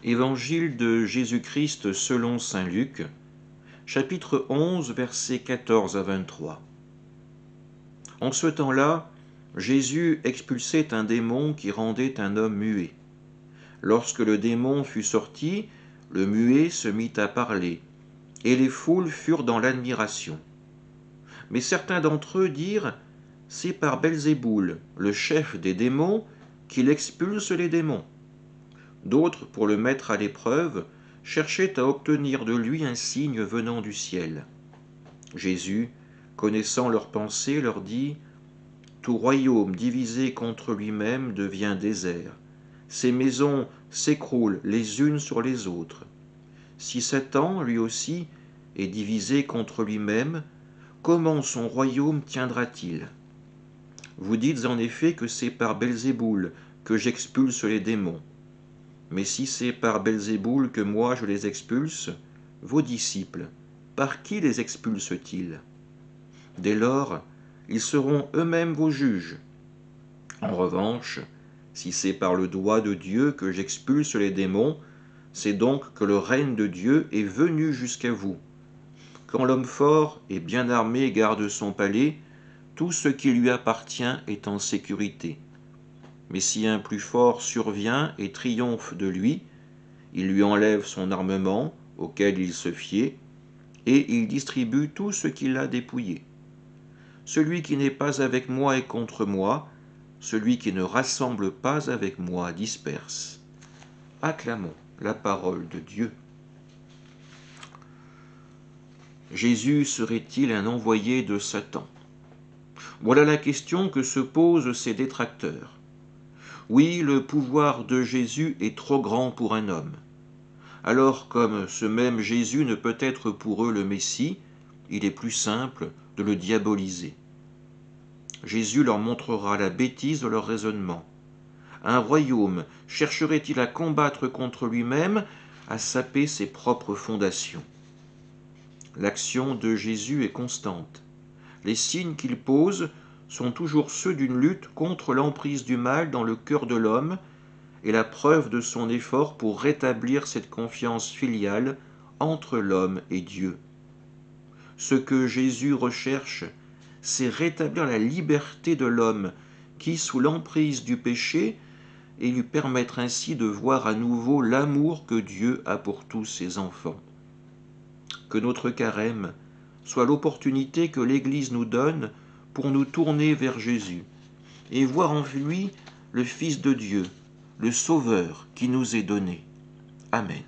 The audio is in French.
Évangile de Jésus-Christ selon saint Luc, chapitre 11, versets 14 à 23. En ce temps-là, Jésus expulsait un démon qui rendait un homme muet. Lorsque le démon fut sorti, le muet se mit à parler, et les foules furent dans l'admiration. Mais certains d'entre eux dirent : « C'est par Belzéboul, le chef des démons, qu'il expulse les démons. » D'autres, pour le mettre à l'épreuve, cherchaient à obtenir de lui un signe venant du ciel. Jésus, connaissant leurs pensées, leur dit : « Tout royaume divisé contre lui-même devient désert. Ses maisons s'écroulent les unes sur les autres. Si Satan, lui aussi, est divisé contre lui-même, comment son royaume tiendra-t-il ? Vous dites en effet que c'est par Belzéboul que j'expulse les démons. Mais si c'est par Belzéboul que moi je les expulse, vos disciples, par qui les expulsent-ils ? Dès lors, ils seront eux-mêmes vos juges. En revanche, si c'est par le doigt de Dieu que j'expulse les démons, c'est donc que le règne de Dieu est venu jusqu'à vous. Quand l'homme fort et bien armé garde son palais, tout ce qui lui appartient est en sécurité. Mais si un plus fort survient et triomphe de lui, il lui enlève son armement auquel il se fiait, et il distribue tout ce qu'il a dépouillé. Celui qui n'est pas avec moi est contre moi, celui qui ne rassemble pas avec moi disperse. Acclamons la parole de Dieu. Jésus serait-il un envoyé de Satan ? Voilà la question que se posent ses détracteurs. Oui, le pouvoir de Jésus est trop grand pour un homme. Alors, comme ce même Jésus ne peut être pour eux le Messie, il est plus simple de le diaboliser. Jésus leur montrera la bêtise de leur raisonnement. Un royaume chercherait-il à combattre contre lui-même, à saper ses propres fondations ? L'action de Jésus est constante. Les signes qu'il pose sont toujours ceux d'une lutte contre l'emprise du mal dans le cœur de l'homme et la preuve de son effort pour rétablir cette confiance filiale entre l'homme et Dieu. Ce que Jésus recherche, c'est rétablir la liberté de l'homme qui, sous l'emprise du péché, et lui permettre ainsi de voir à nouveau l'amour que Dieu a pour tous ses enfants. Que notre carême soit l'opportunité que l'Église nous donne pour nous tourner vers Jésus et voir en lui le Fils de Dieu, le Sauveur qui nous est donné. Amen.